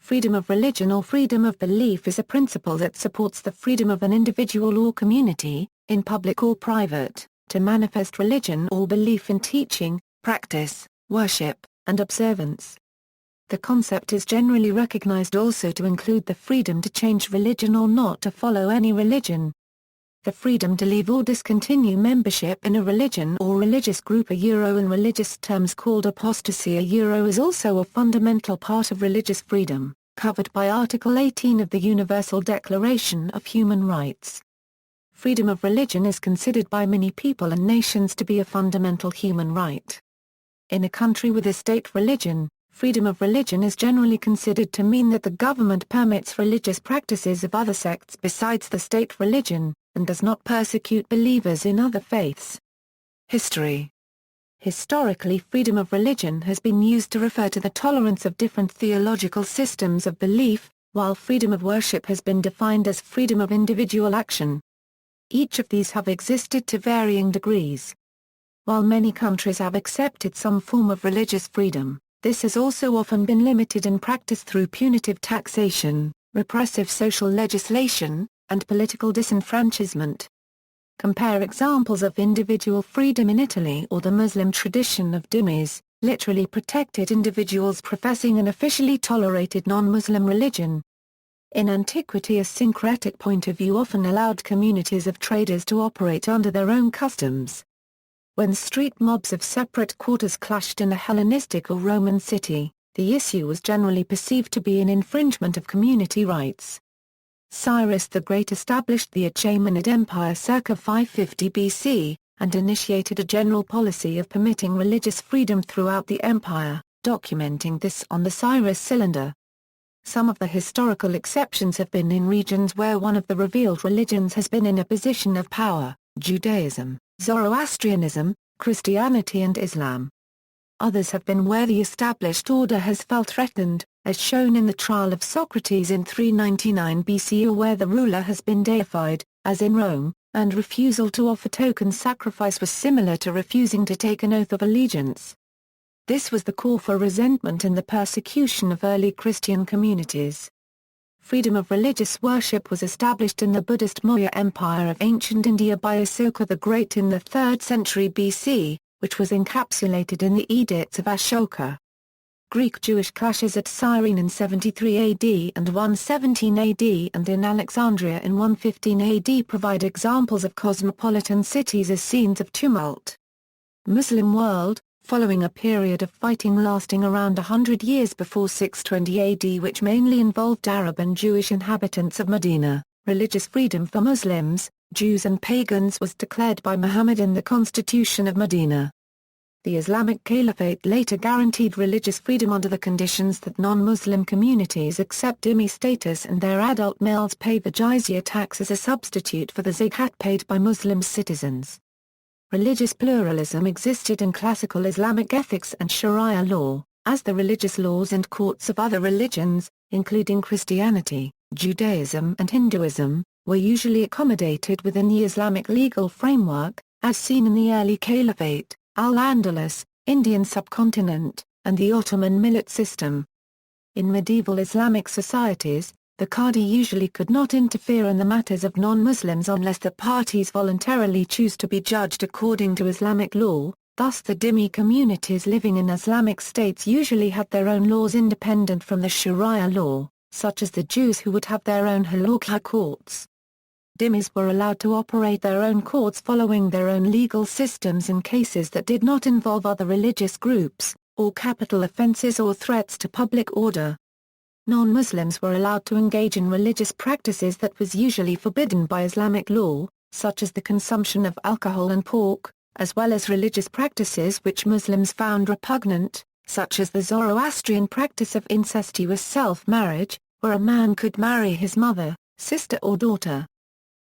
Freedom of religion or freedom of belief is a principle that supports the freedom of an individual or community, in public or private, to manifest religion or belief in teaching, practice, worship, and observance. The concept is generally recognized also to include the freedom to change religion or not to follow any religion. The freedom to leave or discontinue membership in a religion or religious group in religious terms called apostasy is also a fundamental part of religious freedom, covered by Article 18 of the Universal Declaration of Human Rights. Freedom of religion is considered by many people and nations to be a fundamental human right. In a country with a state religion, freedom of religion is generally considered to mean that the government permits religious practices of other sects besides the state religion, and does not persecute believers in other faiths. History. Historically, freedom of religion has been used to refer to the tolerance of different theological systems of belief, while freedom of worship has been defined as freedom of individual action. Each of these have existed to varying degrees. While many countries have accepted some form of religious freedom, this has also often been limited in practice through punitive taxation, repressive social legislation, and political disenfranchisement. Compare examples of individual freedom in Italy or the Muslim tradition of dhimmis, literally protected individuals professing an officially tolerated non-Muslim religion. In antiquity, a syncretic point of view often allowed communities of traders to operate under their own customs. When street mobs of separate quarters clashed in a Hellenistic or Roman city, the issue was generally perceived to be an infringement of community rights. Cyrus the Great established the Achaemenid Empire circa 550 BC, and initiated a general policy of permitting religious freedom throughout the empire, documenting this on the Cyrus Cylinder. Some of the historical exceptions have been in regions where one of the revealed religions has been in a position of power: Judaism, Zoroastrianism, Christianity and Islam. Others have been where the established order has felt threatened, as shown in the trial of Socrates in 399 BC, or where the ruler has been deified, as in Rome, and refusal to offer token sacrifice was similar to refusing to take an oath of allegiance. This was the cause for resentment and the persecution of early Christian communities. Freedom of religious worship was established in the Buddhist Maurya Empire of ancient India by Asoka the Great in the 3rd century BC, which was encapsulated in the Edicts of Ashoka. Greek-Jewish clashes at Cyrene in 73 AD and 117 AD and in Alexandria in 115 AD provide examples of cosmopolitan cities as scenes of tumult. Muslim world, following a period of fighting lasting around 100 years before 620 AD which mainly involved Arab and Jewish inhabitants of Medina, religious freedom for Muslims, Jews and pagans was declared by Muhammad in the Constitution of Medina. The Islamic Caliphate later guaranteed religious freedom under the conditions that non-Muslim communities accept dhimmi status and their adult males pay the jizya tax as a substitute for the zakat paid by Muslim citizens. Religious pluralism existed in classical Islamic ethics and Sharia law, as the religious laws and courts of other religions, including Christianity, Judaism and Hinduism, were usually accommodated within the Islamic legal framework, as seen in the early Caliphate, Al-Andalus, Indian subcontinent, and the Ottoman millet system. In medieval Islamic societies, the Qadi usually could not interfere in the matters of non-Muslims unless the parties voluntarily choose to be judged according to Islamic law, thus the dhimmi communities living in Islamic states usually had their own laws independent from the Sharia law, such as the Jews who would have their own halakha courts. Dhimmis were allowed to operate their own courts following their own legal systems in cases that did not involve other religious groups, or capital offenses or threats to public order. Non-Muslims were allowed to engage in religious practices that was usually forbidden by Islamic law, such as the consumption of alcohol and pork, as well as religious practices which Muslims found repugnant, such as the Zoroastrian practice of incestuous self-marriage, where a man could marry his mother, sister or daughter.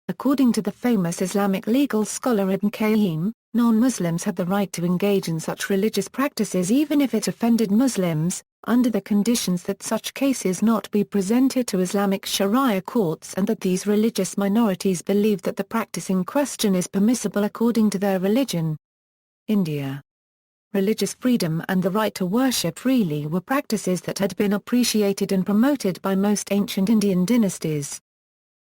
According to the famous Islamic legal scholar Ibn Qayyim, non-Muslims had the right to engage in such religious practices even if it offended Muslims, under the conditions that such cases not be presented to Islamic Sharia courts and that these religious minorities believe that the practice in question is permissible according to their religion. India. Religious freedom and the right to worship freely were practices that had been appreciated and promoted by most ancient Indian dynasties.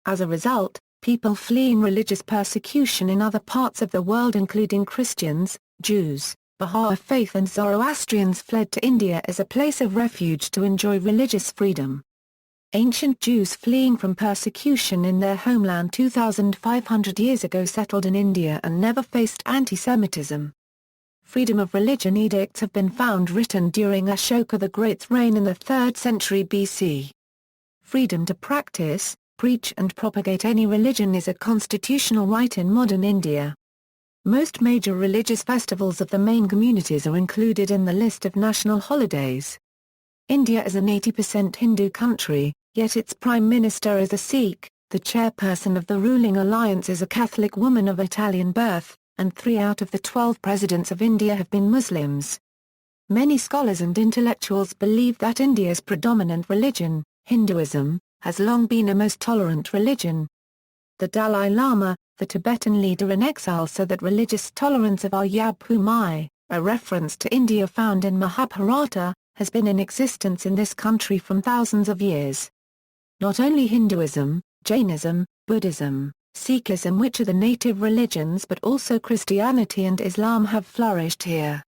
As a result, people fleeing religious persecution in other parts of the world including Christians, Jews, Bahá'í Faith and Zoroastrians fled to India as a place of refuge to enjoy religious freedom. Ancient Jews fleeing from persecution in their homeland 2,500 years ago settled in India and never faced anti-Semitism. Freedom of religion edicts have been found written during Ashoka the Great's reign in the 3rd century BC. Freedom to practice, preach and propagate any religion is a constitutional right in modern India. Most major religious festivals of the main communities are included in the list of national holidays. India is an 80% Hindu country, yet its Prime Minister is a Sikh, the chairperson of the ruling alliance is a Catholic woman of Italian birth, and 3 out of the 12 presidents of India have been Muslims. Many scholars and intellectuals believe that India's predominant religion, Hinduism, has long been a most tolerant religion. The Dalai Lama, the Tibetan leader in exile, said that religious tolerance of Aryabhumi, a reference to India found in Mahabharata, has been in existence in this country from thousands of years. Not only Hinduism, Jainism, Buddhism, Sikhism, which are the native religions, but also Christianity and Islam have flourished here.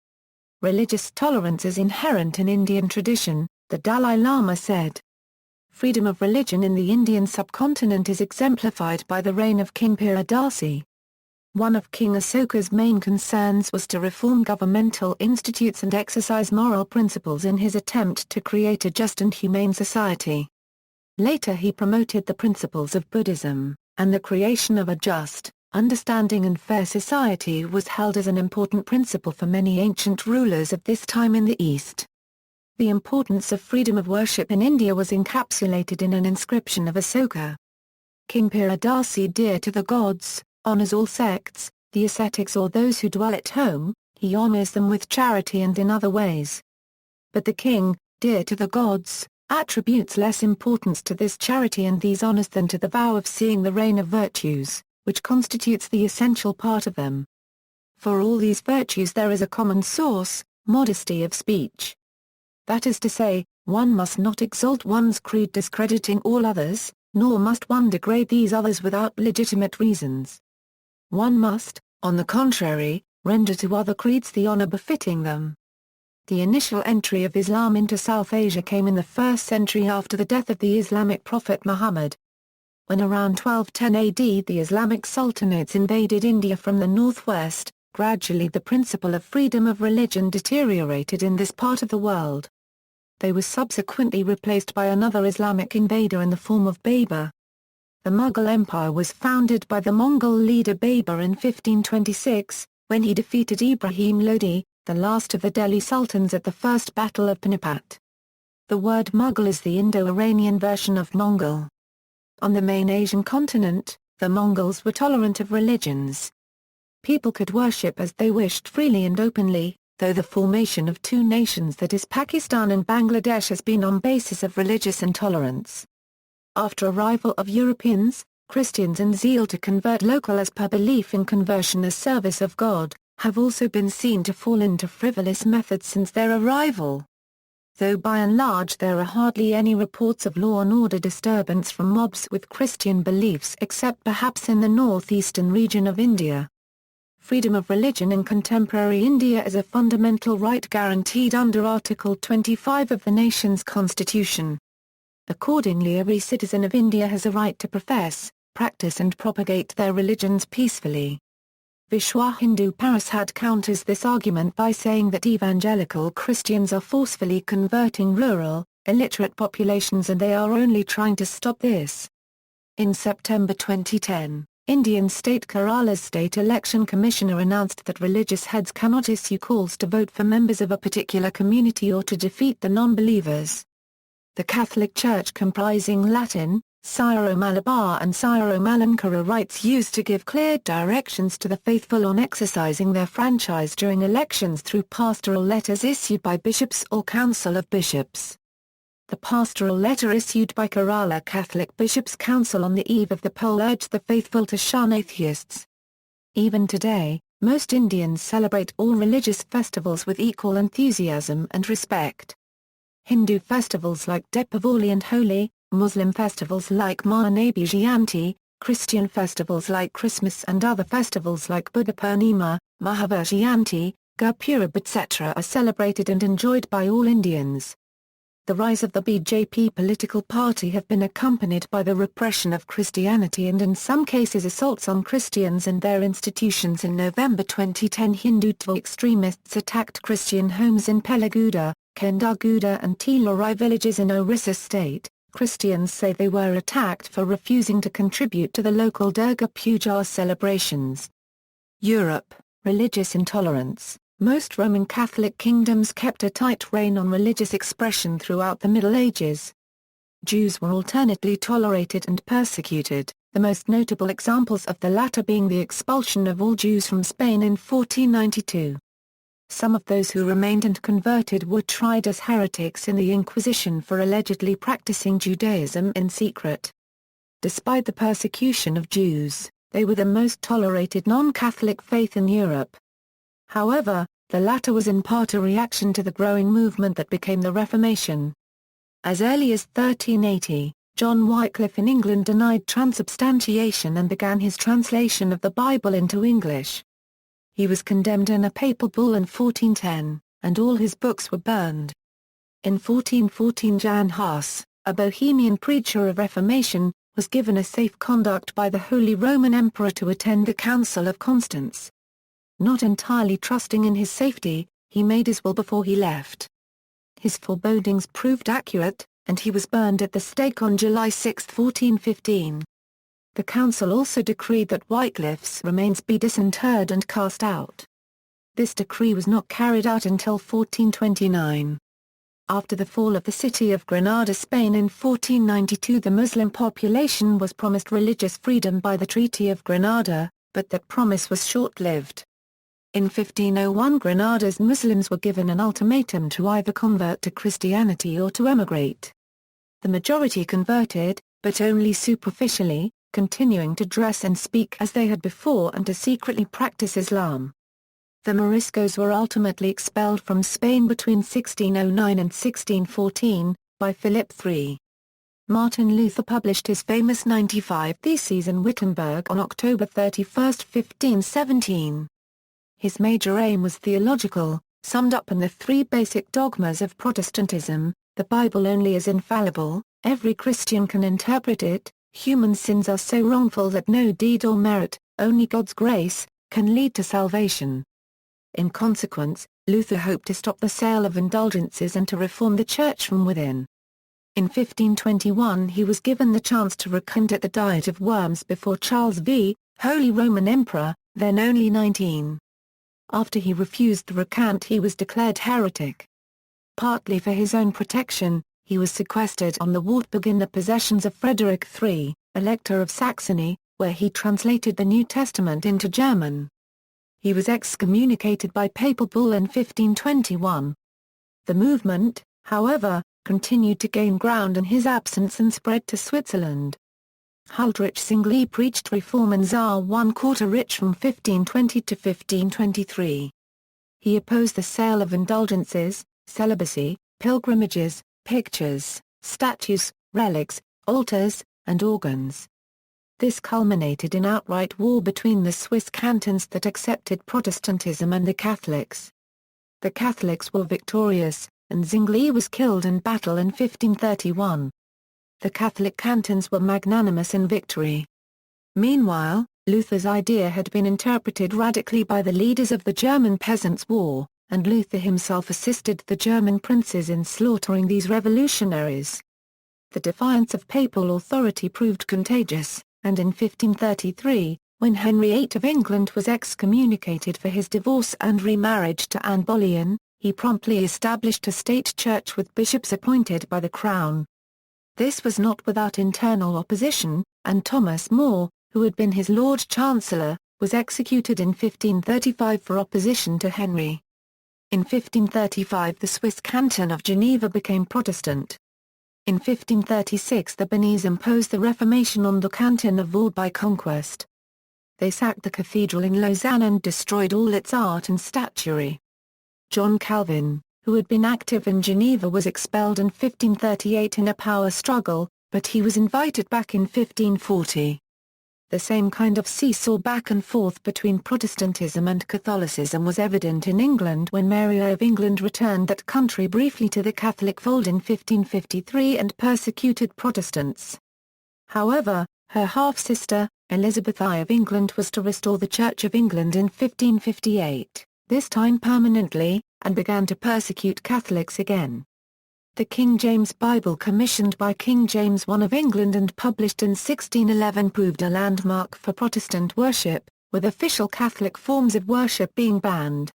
Religious tolerance is inherent in Indian tradition, the Dalai Lama said. Freedom of religion in the Indian subcontinent is exemplified by the reign of King Piradasi. One of King Asoka's main concerns was to reform governmental institutes and exercise moral principles in his attempt to create a just and humane society. Later he promoted the principles of Buddhism, and the creation of a just, understanding and fair society was held as an important principle for many ancient rulers of this time in the East. The importance of freedom of worship in India was encapsulated in an inscription of Asoka. King Piradasi, dear to the gods, honors all sects, the ascetics or those who dwell at home, he honors them with charity and in other ways. But the king, dear to the gods, attributes less importance to this charity and these honors than to the vow of seeing the reign of virtues, which constitutes the essential part of them. For all these virtues there is a common source, modesty of speech. That is to say, one must not exalt one's creed discrediting all others, nor must one degrade these others without legitimate reasons. One must, on the contrary, render to other creeds the honor befitting them. The initial entry of Islam into South Asia came in the 1st century after the death of the Islamic prophet Muhammad. When around 1210 AD the Islamic sultanates invaded India from the northwest, gradually the principle of freedom of religion deteriorated in this part of the world. They were subsequently replaced by another Islamic invader in the form of Babur. The Mughal Empire was founded by the Mongol leader Babur in 1526, when he defeated Ibrahim Lodi, the last of the Delhi Sultans at the First Battle of Panipat. The word Mughal is the Indo-Iranian version of Mongol. On the main Asian continent, the Mongols were tolerant of religions. People could worship as they wished freely and openly, though the formation of two nations, that is Pakistan and Bangladesh, has been on basis of religious intolerance. After arrival of Europeans, Christians and zeal to convert local as per belief in conversion as service of God, have also been seen to fall into frivolous methods since their arrival. Though by and large there are hardly any reports of law and order disturbance from mobs with Christian beliefs except perhaps in the northeastern region of India. Freedom of religion in contemporary India is a fundamental right guaranteed under Article 25 of the nation's constitution. Accordingly, every citizen of India has a right to profess, practice and propagate their religions peacefully. Vishwa Hindu Parishad counters this argument by saying that evangelical Christians are forcefully converting rural, illiterate populations and they are only trying to stop this. In September 2010, Indian state Kerala's State Election Commissioner announced that religious heads cannot issue calls to vote for members of a particular community or to defeat the non-believers. The Catholic Church, comprising Latin, Syro-Malabar and Syro-Malankara rites, used to give clear directions to the faithful on exercising their franchise during elections through pastoral letters issued by bishops or council of bishops. The pastoral letter issued by Kerala Catholic Bishops' Council on the eve of the poll urged the faithful to shun atheists. Even today, Most Indians celebrate all religious festivals with equal enthusiasm and respect. Hindu festivals like Deepavali and Holi, Muslim festivals like Mahanabi Jayanti, Christian festivals like Christmas and other festivals like Buddha Purnima, Mahavir Jayanti, Gurpurab etc. are celebrated and enjoyed by all Indians. The rise of the BJP political party have been accompanied by the repression of Christianity and in some cases assaults on Christians and their institutions. In November 2010, Hindutva extremists attacked Christian homes in Pelaguda, Kendaguda and Tilorai villages in Orissa state. Christians say they were attacked for refusing to contribute to the local Durga Puja celebrations. Europe, religious intolerance. Most Roman Catholic kingdoms kept a tight rein on religious expression throughout the Middle Ages. Jews were alternately tolerated and persecuted, the most notable examples of the latter being the expulsion of all Jews from Spain in 1492. Some of those who remained and converted were tried as heretics in the Inquisition for allegedly practicing Judaism in secret. Despite the persecution of Jews, they were the most tolerated non-Catholic faith in Europe. However, the latter was in part a reaction to the growing movement that became the Reformation. As early as 1380, John Wycliffe in England denied transubstantiation and began his translation of the Bible into English. He was condemned in a papal bull in 1410, and all his books were burned. In 1414 Jan Hus, a Bohemian preacher of Reformation, was given a safe conduct by the Holy Roman Emperor to attend the Council of Constance. Not entirely trusting in his safety, he made his will before he left. His forebodings proved accurate, and he was burned at the stake on July 6, 1415. The council also decreed that Wycliffe's remains be disinterred and cast out. This decree was not carried out until 1429. After the fall of the city of Granada, Spain in 1492, the Muslim population was promised religious freedom by the Treaty of Granada, but that promise was short-lived. In 1501, Granada's Muslims were given an ultimatum to either convert to Christianity or to emigrate. The majority converted, but only superficially, continuing to dress and speak as they had before and to secretly practice Islam. The Moriscos were ultimately expelled from Spain between 1609 and 1614, by Philip III. Martin Luther published his famous 95 Theses in Wittenberg on October 31, 1517. His major aim was theological, summed up in the three basic dogmas of Protestantism: the Bible only is infallible, every Christian can interpret it, human sins are so wrongful that no deed or merit, only God's grace, can lead to salvation. In consequence, Luther hoped to stop the sale of indulgences and to reform the Church from within. In 1521 he was given the chance to recant at the Diet of Worms before Charles V, Holy Roman Emperor, then only 19. After he refused the recant, he was declared heretic. Partly for his own protection, he was sequestered on the Wartburg in the possessions of Frederick III, Elector of Saxony, where he translated the New Testament into German. He was excommunicated by papal bull in 1521. The movement, however, continued to gain ground in his absence and spread to Switzerland. Huldrych Zwingli preached reform in Saar I Quarterich from 1520 to 1523. He opposed the sale of indulgences, celibacy, pilgrimages, pictures, statues, relics, altars, and organs. This culminated in outright war between the Swiss cantons that accepted Protestantism and the Catholics. The Catholics were victorious, and Zwingli was killed in battle in 1531. The Catholic cantons were magnanimous in victory. Meanwhile, Luther's idea had been interpreted radically by the leaders of the German Peasants' War, and Luther himself assisted the German princes in slaughtering these revolutionaries. The defiance of papal authority proved contagious, and in 1533, when Henry VIII of England was excommunicated for his divorce and remarriage to Anne Boleyn, he promptly established a state church with bishops appointed by the crown. This was not without internal opposition, and Thomas More, who had been his Lord Chancellor, was executed in 1535 for opposition to Henry. In 1535 the Swiss canton of Geneva became Protestant. In 1536 the Bernese imposed the Reformation on the canton of Vaud by conquest. they sacked the cathedral in Lausanne and destroyed all its art and statuary. John Calvin, who had been active in Geneva, was expelled in 1538 in a power struggle, but he was invited back in 1540. The same kind of seesaw back and forth between Protestantism and Catholicism was evident in England when Mary of England returned that country briefly to the Catholic fold in 1553 and persecuted Protestants. However, her half-sister, Elizabeth I of England, was to restore the Church of England in 1558, this time permanently, and began to persecute Catholics again. The King James Bible, commissioned by King James I of England and published in 1611, proved a landmark for Protestant worship, with official Catholic forms of worship being banned.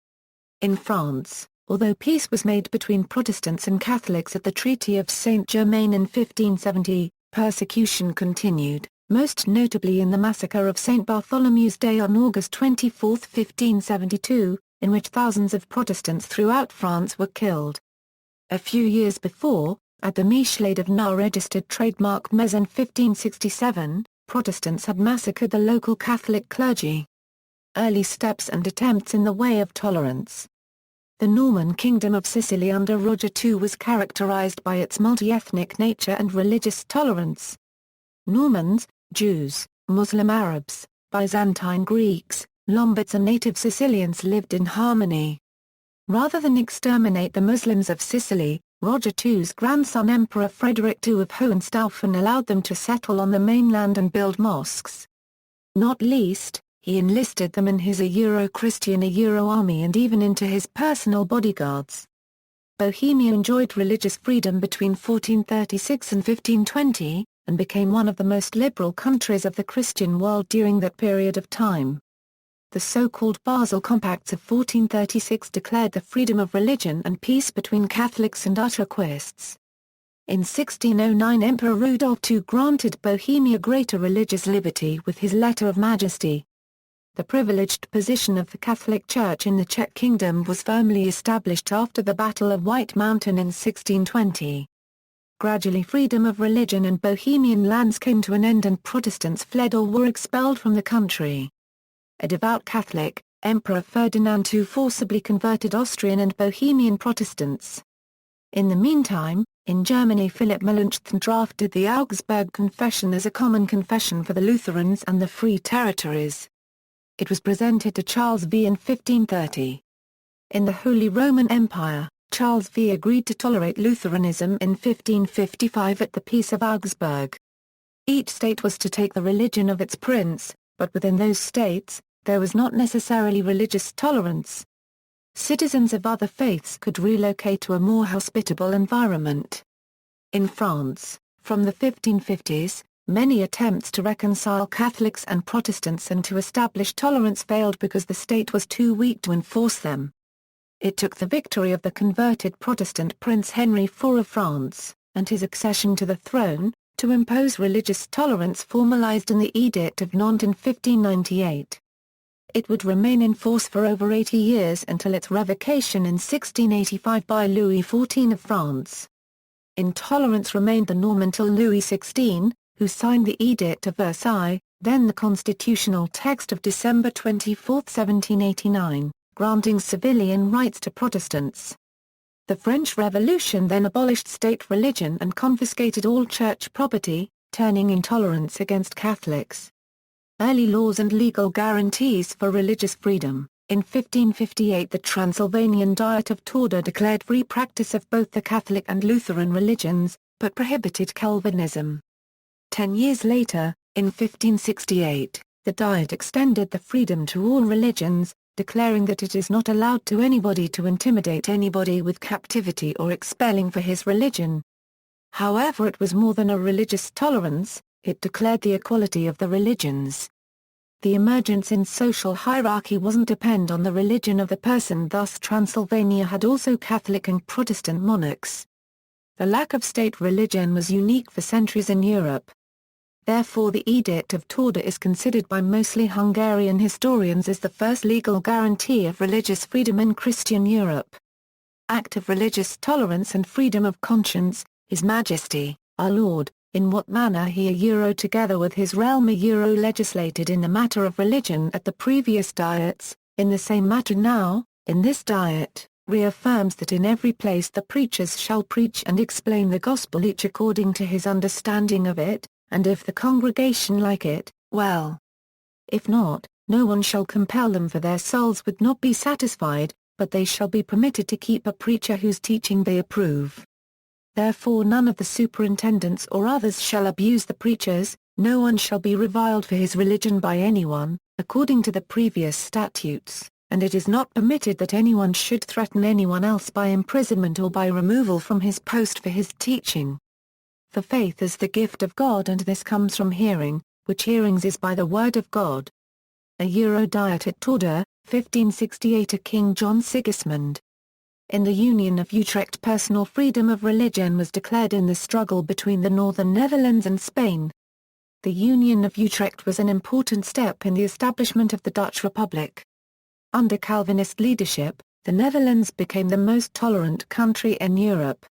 In France, although peace was made between Protestants and Catholics at the Treaty of Saint-Germain in 1570, persecution continued, most notably in the massacre of St. Bartholomew's Day on August 24, 1572, in which thousands of Protestants throughout France were killed. A few years before, at the Michelade of Nard registered trademark Mez in 1567, Protestants had massacred the local Catholic clergy. Early steps and attempts in the way of tolerance. The Norman Kingdom of Sicily under Roger II was characterized by its multi-ethnic nature and religious tolerance. Normans, Jews, Muslim Arabs, Byzantine Greeks, Lombards and native Sicilians lived in harmony. Rather than exterminate the Muslims of Sicily, Roger II's grandson Emperor Frederick II of Hohenstaufen allowed them to settle on the mainland and build mosques. Not least, he enlisted them in his Euro-Christian army and even into his personal bodyguards. Bohemia enjoyed religious freedom between 1436 and 1520, and became one of the most liberal countries of the Christian world during that period of time. The so-called Basel Compacts of 1436 declared the freedom of religion and peace between Catholics and Utraquists. In 1609 Emperor Rudolf II granted Bohemia greater religious liberty with his Letter of Majesty. The privileged position of the Catholic Church in the Czech Kingdom was firmly established after the Battle of White Mountain in 1620. Gradually freedom of religion in Bohemian lands came to an end and Protestants fled or were expelled from the country. A devout Catholic, Emperor Ferdinand II forcibly converted Austrian and Bohemian Protestants. In the meantime, in Germany Philip Melanchthon drafted the Augsburg Confession as a common confession for the Lutherans and the Free Territories. It was presented to Charles V in 1530. In the Holy Roman Empire, Charles V agreed to tolerate Lutheranism in 1555 at the Peace of Augsburg. Each state was to take the religion of its prince, but within those states, there was not necessarily religious tolerance. Citizens of other faiths could relocate to a more hospitable environment. In France, from the 1550s, many attempts to reconcile Catholics and Protestants and to establish tolerance failed because the state was too weak to enforce them. It took the victory of the converted Protestant Prince Henry IV of France, and his accession to the throne, to impose religious tolerance formalized in the Edict of Nantes in 1598. It would remain in force for over 80 years until its revocation in 1685 by Louis XIV of France. Intolerance remained the norm until Louis XVI, who signed the Edict of Versailles, then the constitutional text of December 24, 1789, granting civilian rights to Protestants. The French Revolution then abolished state religion and confiscated all church property, turning intolerance against Catholics. Early laws and legal guarantees for religious freedom. In 1558 the Transylvanian Diet of Torda declared free practice of both the Catholic and Lutheran religions, but prohibited Calvinism. 10 years later, in 1568, the Diet extended the freedom to all religions, declaring that it is not allowed to anybody to intimidate anybody with captivity or expelling for his religion. However, it was more than a religious tolerance, it declared the equality of the religions. The emergence in social hierarchy wasn't depend on the religion of the person, thus Transylvania had also Catholic and Protestant monarchs. The lack of state religion was unique for centuries in Europe. Therefore the Edict of Torda is considered by mostly Hungarian historians as the first legal guarantee of religious freedom in Christian Europe. Act of religious tolerance and freedom of conscience, His Majesty, our Lord, in what manner he together with his realm legislated in the matter of religion at the previous diets, in the same matter now, in this diet, reaffirms that in every place the preachers shall preach and explain the gospel each according to his understanding of it, and if the congregation like it, well. If not, no one shall compel them, for their souls would not be satisfied, but they shall be permitted to keep a preacher whose teaching they approve. Therefore none of the superintendents or others shall abuse the preachers, no one shall be reviled for his religion by anyone, according to the previous statutes, and it is not permitted that anyone should threaten anyone else by imprisonment or by removal from his post for his teaching. For faith is the gift of God, and this comes from hearing, which hearings is by the word of God. A Diet at Torda, 1568 to King John Sigismund. In the Union of Utrecht, personal freedom of religion was declared in the struggle between the northern Netherlands and Spain. The Union of Utrecht was an important step in the establishment of the Dutch Republic. Under Calvinist leadership, the Netherlands became the most tolerant country in Europe.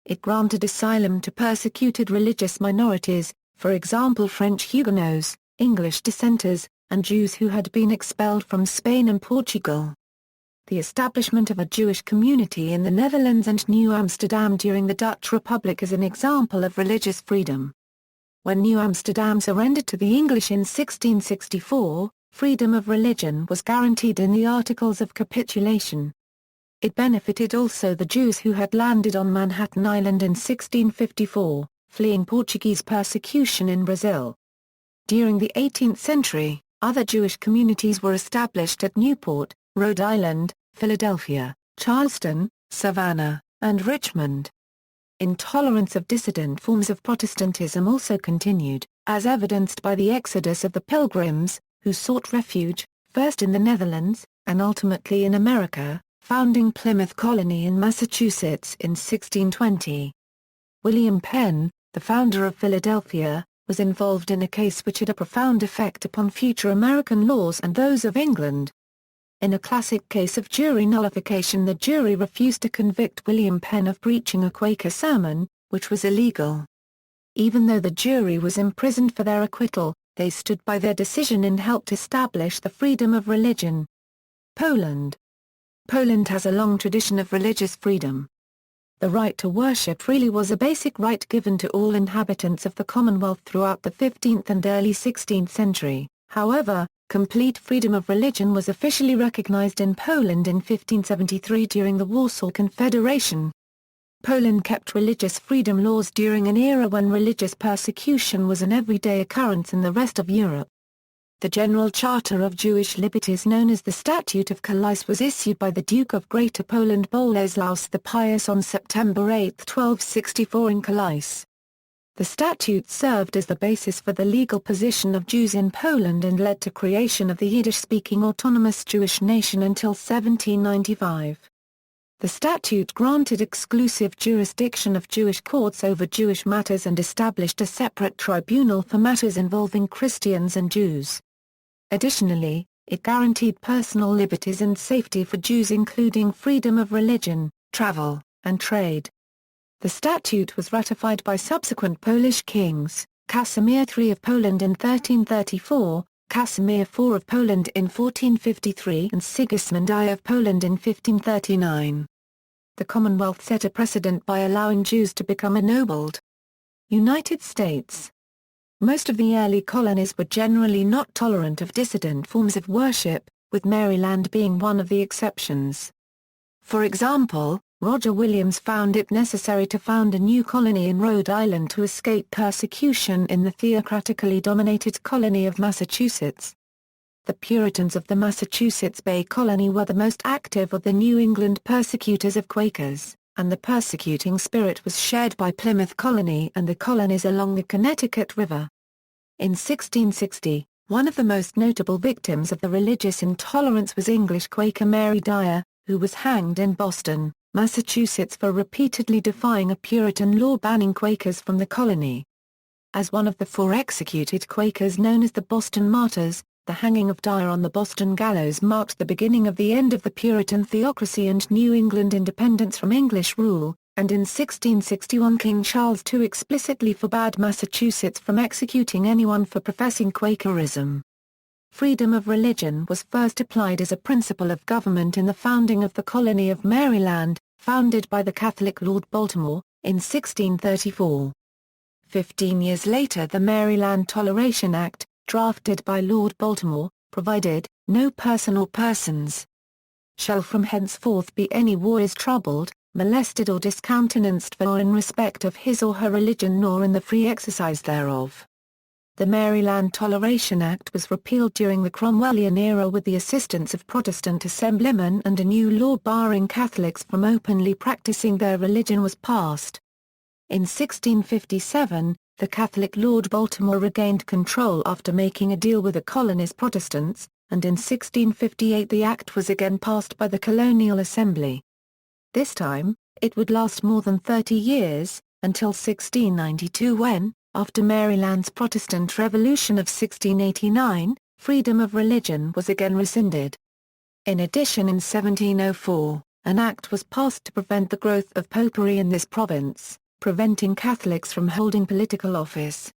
It granted asylum to persecuted religious minorities, for example French Huguenots, English dissenters, and Jews who had been expelled from Spain and Portugal. The establishment of a Jewish community in the Netherlands and New Amsterdam during the Dutch Republic is an example of religious freedom. When New Amsterdam surrendered to the English in 1664, freedom of religion was guaranteed in the Articles of Capitulation. It benefited also the Jews who had landed on Manhattan Island in 1654, fleeing Portuguese persecution in Brazil. During the 18th century, other Jewish communities were established at Newport, Rhode Island, Philadelphia, Charleston, Savannah, and Richmond. Intolerance of dissident forms of Protestantism also continued, as evidenced by the exodus of the Pilgrims, who sought refuge, first in the Netherlands, and ultimately in America, founding Plymouth Colony in Massachusetts in 1620. William Penn, the founder of Philadelphia, was involved in a case which had a profound effect upon future American laws and those of England. In a classic case of jury nullification, the jury refused to convict William Penn of preaching a Quaker sermon, which was illegal. Even though the jury was imprisoned for their acquittal, they stood by their decision and helped establish the freedom of religion. Poland. Poland has a long tradition of religious freedom. The right to worship freely was a basic right given to all inhabitants of the Commonwealth throughout the 15th and early 16th century. However, complete freedom of religion was officially recognized in Poland in 1573 during the Warsaw Confederation. Poland kept religious freedom laws during an era when religious persecution was an everyday occurrence in the rest of Europe. The General Charter of Jewish Liberties, known as the Statute of Calais, was issued by the Duke of Greater Poland Boleslaus the Pious on September 8, 1264 in Calais. The statute served as the basis for the legal position of Jews in Poland and led to creation of the Yiddish-speaking autonomous Jewish nation until 1795. The statute granted exclusive jurisdiction of Jewish courts over Jewish matters and established a separate tribunal for matters involving Christians and Jews. Additionally, it guaranteed personal liberties and safety for Jews, including freedom of religion, travel, and trade. The statute was ratified by subsequent Polish kings, Casimir III of Poland in 1334, Casimir IV of Poland in 1453 and Sigismund I of Poland in 1539. The Commonwealth set a precedent by allowing Jews to become ennobled. United States. Most of the early colonies were generally not tolerant of dissident forms of worship, with Maryland being one of the exceptions. For example, Roger Williams found it necessary to found a new colony in Rhode Island to escape persecution in the theocratically dominated colony of Massachusetts. The Puritans of the Massachusetts Bay Colony were the most active of the New England persecutors of Quakers, and the persecuting spirit was shared by Plymouth Colony and the colonies along the Connecticut River. In 1660, one of the most notable victims of the religious intolerance was English Quaker Mary Dyer, who was hanged in Boston, Massachusetts for repeatedly defying a Puritan law banning Quakers from the colony. As one of the 4 executed Quakers known as the Boston Martyrs, the hanging of Dyer on the Boston gallows marked the beginning of the end of the Puritan theocracy and New England independence from English rule, and in 1661 King Charles II explicitly forbade Massachusetts from executing anyone for professing Quakerism. Freedom of religion was first applied as a principle of government in the founding of the colony of Maryland, founded by the Catholic Lord Baltimore, in 1634. 15 years later the Maryland Toleration Act, drafted by Lord Baltimore, provided, "No person or persons shall from henceforth be any is troubled, molested or discountenanced for or in respect of his or her religion nor in the free exercise thereof." The Maryland Toleration Act was repealed during the Cromwellian era with the assistance of Protestant assemblymen, and a new law barring Catholics from openly practicing their religion was passed. In 1657, the Catholic Lord Baltimore regained control after making a deal with the colony's Protestants, and in 1658 the act was again passed by the Colonial Assembly. This time, it would last more than 30 years, until 1692 when, after Maryland's Protestant Revolution of 1689, freedom of religion was again rescinded. In addition in 1704, an act was passed to prevent the growth of popery in this province, preventing Catholics from holding political office.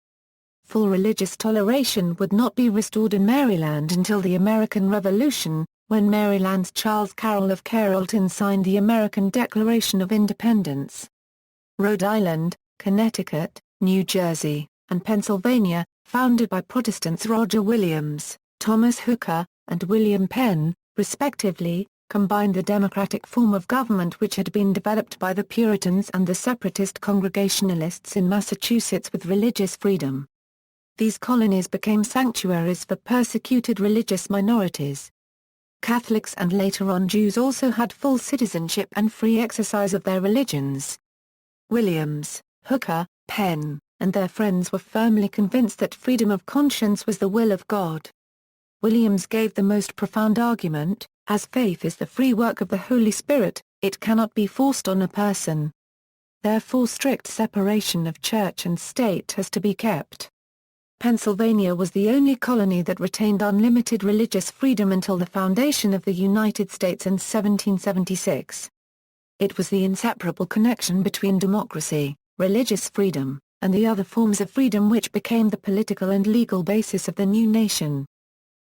Full religious toleration would not be restored in Maryland until the American Revolution, when Maryland's Charles Carroll of Carrollton signed the American Declaration of Independence. Rhode Island, Connecticut, New Jersey, and Pennsylvania, founded by Protestants Roger Williams, Thomas Hooker, and William Penn, respectively, combined the democratic form of government which had been developed by the Puritans and the separatist Congregationalists in Massachusetts with religious freedom. These colonies became sanctuaries for persecuted religious minorities. Catholics and later on Jews also had full citizenship and free exercise of their religions. Williams, Hooker, Penn, and their friends were firmly convinced that freedom of conscience was the will of God. Williams gave the most profound argument: as faith is the free work of the Holy Spirit, it cannot be forced on a person. Therefore strict separation of church and state has to be kept. Pennsylvania was the only colony that retained unlimited religious freedom until the foundation of the United States in 1776. It was the inseparable connection between democracy, religious freedom, and the other forms of freedom which became the political and legal basis of the new nation.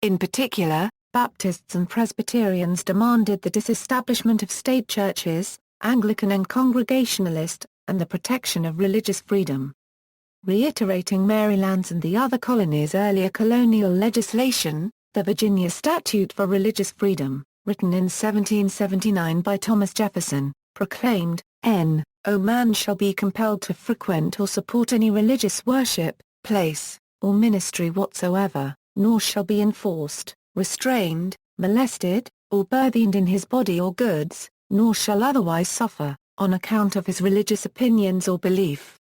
In particular, Baptists and Presbyterians demanded the disestablishment of state churches, Anglican and Congregationalist, and the protection of religious freedom. Reiterating Maryland's and the other colonies' earlier colonial legislation, the Virginia Statute for Religious Freedom, written in 1779 by Thomas Jefferson, proclaimed, "No man shall be compelled to frequent or support any religious worship, place, or ministry whatsoever, nor shall be enforced, restrained, molested, or burthened in his body or goods, nor shall otherwise suffer, on account of his religious opinions or belief.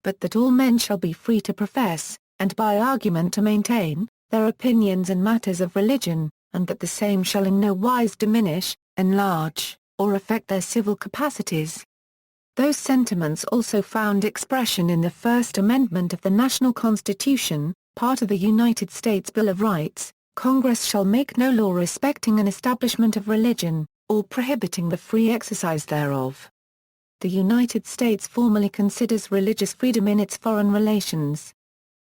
But that all men shall be free to profess, and by argument to maintain, their opinions in matters of religion, and that the same shall in no wise diminish, enlarge, or affect their civil capacities." Those sentiments also found expression in the First Amendment of the National Constitution, part of the United States Bill of Rights: "Congress shall make no law respecting an establishment of religion, or prohibiting the free exercise thereof." The United States formally considers religious freedom in its foreign relations.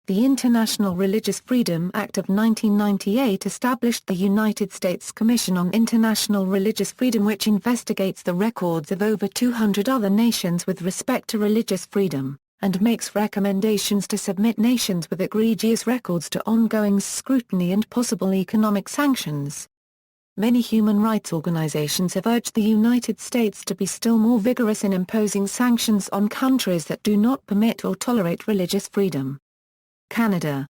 The International Religious Freedom Act of 1998 established the United States Commission on International Religious Freedom, which investigates the records of over 200 other nations with respect to religious freedom, and makes recommendations to submit nations with egregious records to ongoing scrutiny and possible economic sanctions. Many human rights organizations have urged the United States to be still more vigorous in imposing sanctions on countries that do not permit or tolerate religious freedom. Canada.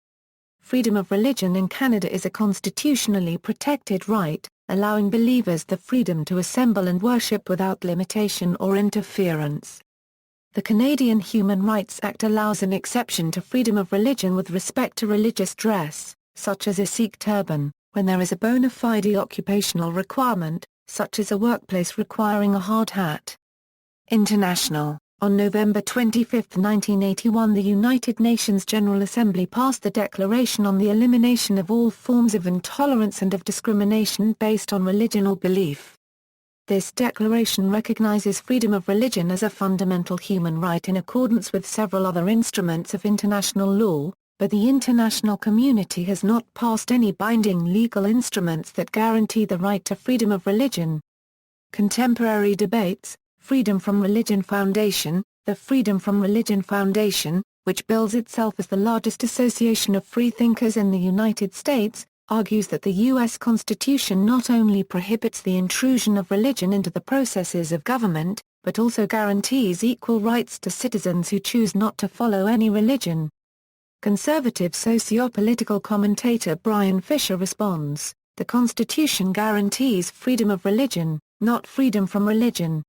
Freedom of religion in Canada is a constitutionally protected right, allowing believers the freedom to assemble and worship without limitation or interference. The Canadian Human Rights Act allows an exception to freedom of religion with respect to religious dress, such as a Sikh turban, when there is a bona fide occupational requirement, such as a workplace requiring a hard hat. International. On November 25, 1981, the United Nations General Assembly passed the Declaration on the Elimination of All Forms of Intolerance and of Discrimination based on Religion or Belief. This declaration recognizes freedom of religion as a fundamental human right in accordance with several other instruments of international law, but the international community has not passed any binding legal instruments that guarantee the right to freedom of religion. Contemporary debates. Freedom from Religion Foundation. The Freedom from Religion Foundation, which bills itself as the largest association of freethinkers in the United States, argues that the U.S. Constitution not only prohibits the intrusion of religion into the processes of government, but also guarantees equal rights to citizens who choose not to follow any religion. Conservative socio-political commentator Brian Fisher responds, "The Constitution guarantees freedom of religion, not freedom from religion."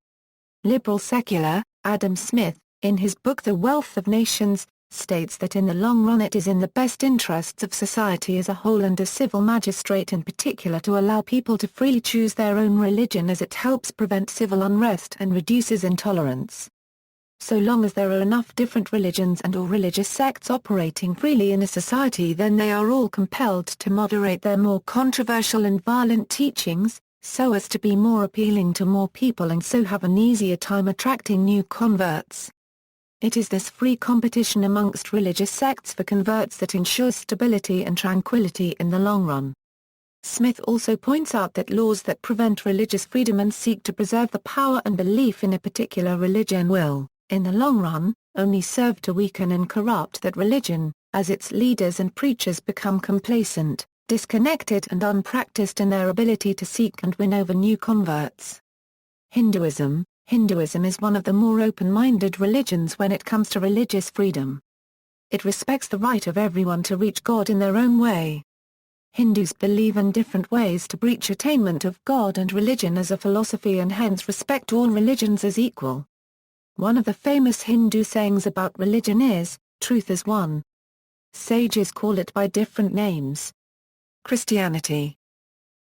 Liberal secular, Adam Smith, in his book The Wealth of Nations, states that in the long run it is in the best interests of society as a whole and a civil magistrate in particular to allow people to freely choose their own religion, as it helps prevent civil unrest and reduces intolerance. So long as there are enough different religions and/or religious sects operating freely in a society, then they are all compelled to moderate their more controversial and violent teachings, so as to be more appealing to more people and so have an easier time attracting new converts. It is this free competition amongst religious sects for converts that ensures stability and tranquility in the long run. Smith also points out that laws that prevent religious freedom and seek to preserve the power and belief in a particular religion will, in the long run, only serve to weaken and corrupt that religion, as its leaders and preachers become complacent, disconnected and unpracticed in their ability to seek and win over new converts. Hinduism. Hinduism is one of the more open-minded religions when it comes to religious freedom. It respects the right of everyone to reach God in their own way. Hindus believe in different ways to reach attainment of God and religion as a philosophy, and hence respect all religions as equal. One of the famous Hindu sayings about religion is, "Truth is one." Sages call it by different names. Christianity.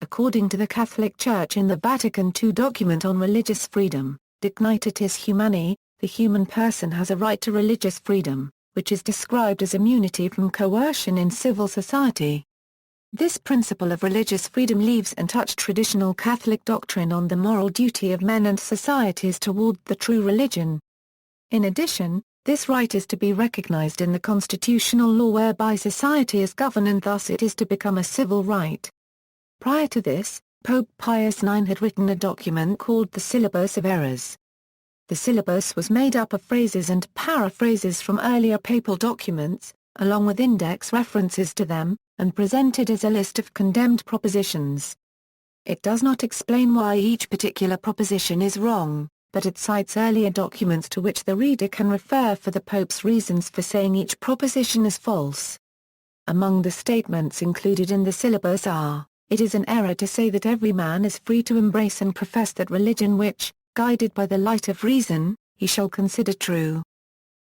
According to the Catholic Church in the Vatican II document on religious freedom, Dignitatis Humanae, the human person has a right to religious freedom, which is described as immunity from coercion in civil society. This principle of religious freedom leaves untouched traditional Catholic doctrine on the moral duty of men and societies toward the true religion. In addition, this right is to be recognized in the constitutional law whereby society is governed, and thus it is to become a civil right. Prior to this, Pope Pius IX had written a document called the Syllabus of Errors. The syllabus was made up of phrases and paraphrases from earlier papal documents, along with index references to them, and presented as a list of condemned propositions. It does not explain why each particular proposition is wrong, but it cites earlier documents to which the reader can refer for the Pope's reasons for saying each proposition is false. Among the statements included in the syllabus are, "It is an error to say that every man is free to embrace and profess that religion which, guided by the light of reason, he shall consider true.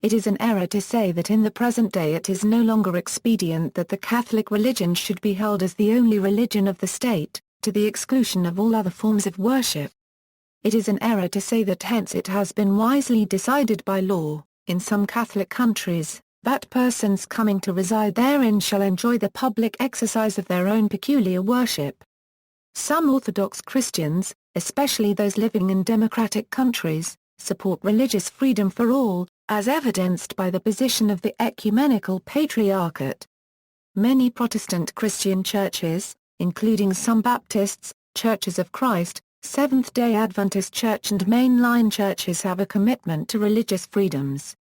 It is an error to say that in the present day it is no longer expedient that the Catholic religion should be held as the only religion of the state, to the exclusion of all other forms of worship. It is an error to say that hence it has been wisely decided by law, in some Catholic countries, that persons coming to reside therein shall enjoy the public exercise of their own peculiar worship. Some Orthodox Christians, especially those living in democratic countries, support religious freedom for all, as evidenced by the position of the Ecumenical Patriarchate. Many Protestant Christian churches, including some Baptists, Churches of Christ, Seventh-day Adventist Church and mainline churches have a commitment to religious freedoms.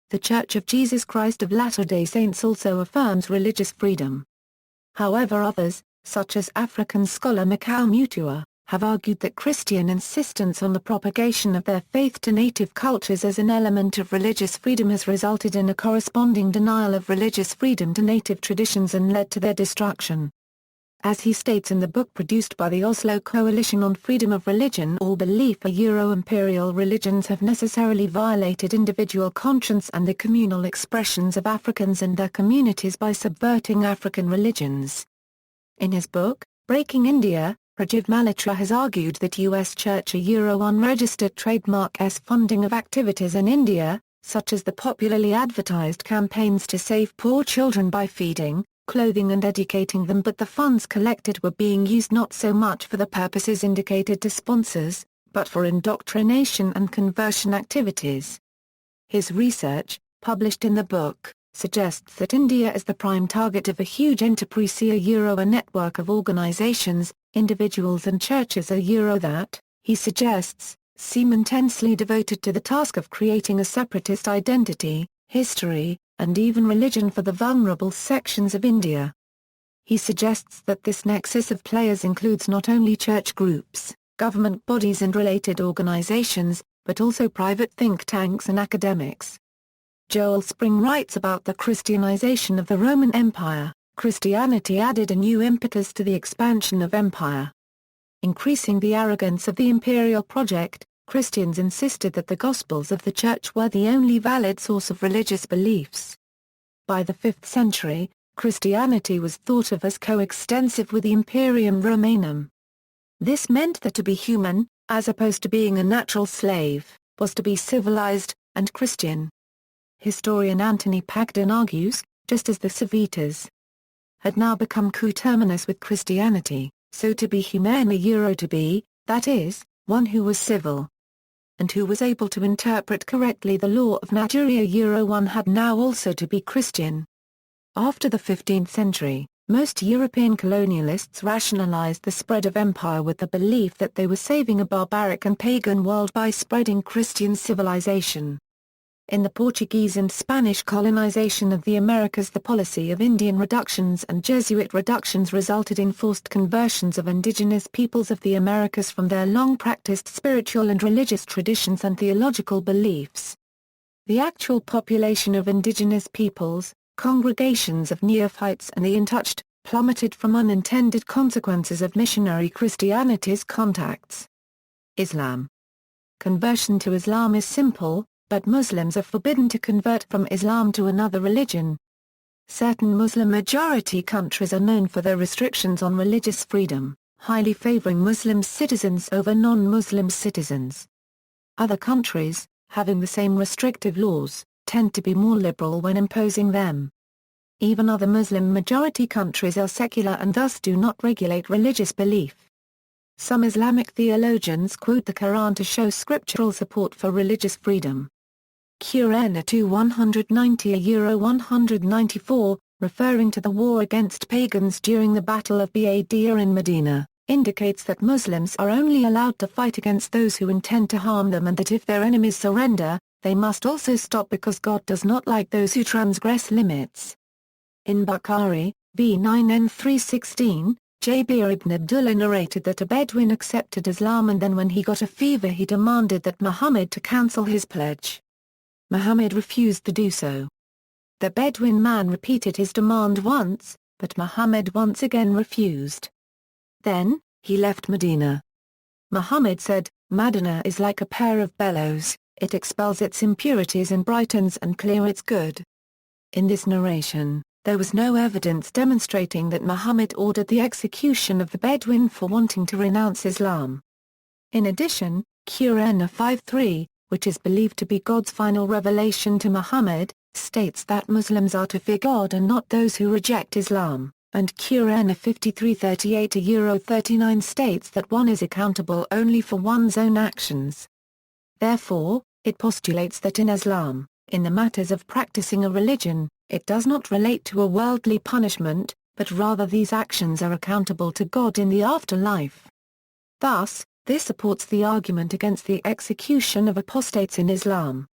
The Church of Jesus Christ of Latter-day Saints also affirms religious freedom. However, others, such as African scholar Mikau Mutua, have argued that Christian insistence on the propagation of their faith to native cultures as an element of religious freedom has resulted in a corresponding denial of religious freedom to native traditions and led to their destruction. As he states in the book produced by the Oslo Coalition on Freedom of Religion or Belief, Euro-imperial religions have necessarily violated individual conscience and the communal expressions of Africans and their communities by subverting African religions. In his book, Breaking India, Rajiv Malhotra has argued that U.S. Church Euro unregistered trademark S funding of activities in India, such as the popularly advertised campaigns to save poor children by feeding, clothing and educating them, but the funds collected were being used not so much for the purposes indicated to sponsors, but for indoctrination and conversion activities. His research, published in the book, suggests that India is the prime target of a huge enterprise, a network of organizations, individuals and churches that, he suggests, seem intensely devoted to the task of creating a separatist identity, history, and even religion for the vulnerable sections of India. He suggests that this nexus of players includes not only church groups, government bodies and related organizations, but also private think tanks and academics. Joel Spring writes about the Christianization of the Roman Empire. Christianity added a new impetus to the expansion of empire. Increasing the arrogance of the imperial project, Christians insisted that the Gospels of the Church were the only valid source of religious beliefs. By the 5th century, Christianity was thought of as coextensive with the Imperium Romanum. This meant that to be human, as opposed to being a natural slave, was to be civilized, and Christian. Historian Anthony Pagden argues, just as the Civitas had now become coterminous with Christianity, so to be humane to be, that is, one who was civil and who was able to interpret correctly the law of nature one had now also to be Christian. After the 15th century, most European colonialists rationalized the spread of empire with the belief that they were saving a barbaric and pagan world by spreading Christian civilization. In the Portuguese and Spanish colonization of the Americas, the policy of Indian reductions and Jesuit reductions resulted in forced conversions of indigenous peoples of the Americas from their long-practiced spiritual and religious traditions and theological beliefs. The actual population of indigenous peoples, congregations of neophytes and the untouched, plummeted from unintended consequences of missionary Christianity's contacts. Islam. Conversion to Islam is simple, but Muslims are forbidden to convert from Islam to another religion. Certain Muslim-majority countries are known for their restrictions on religious freedom, highly favoring Muslim citizens over non-Muslim citizens. Other countries, having the same restrictive laws, tend to be more liberal when imposing them. Even other Muslim-majority countries are secular and thus do not regulate religious belief. Some Islamic theologians quote the Quran to show scriptural support for religious freedom. Qur'an 2-190-194, referring to the war against pagans during the Battle of Badr in Medina, indicates that Muslims are only allowed to fight against those who intend to harm them and that if their enemies surrender, they must also stop because God does not like those who transgress limits. In Bukhari, v. 9n316, Jabir ibn Abdullah narrated that a Bedouin accepted Islam and then when he got a fever he demanded that Muhammad to cancel his pledge. Muhammad refused to do so. The Bedouin man repeated his demand once, but Muhammad once again refused. Then, he left Medina. Muhammad said, "Medina is like a pair of bellows, it expels its impurities and brightens and clears its good." In this narration, there was no evidence demonstrating that Muhammad ordered the execution of the Bedouin for wanting to renounce Islam. In addition, Qur'an 5:3, which is believed to be God's final revelation to Muhammad, states that Muslims are to fear God and not those who reject Islam, and Qur'an 53:38-39 states that one is accountable only for one's own actions. Therefore, it postulates that in Islam, in the matters of practicing a religion, it does not relate to a worldly punishment, but rather these actions are accountable to God in the afterlife. Thus, this supports the argument against the execution of apostates in Islam.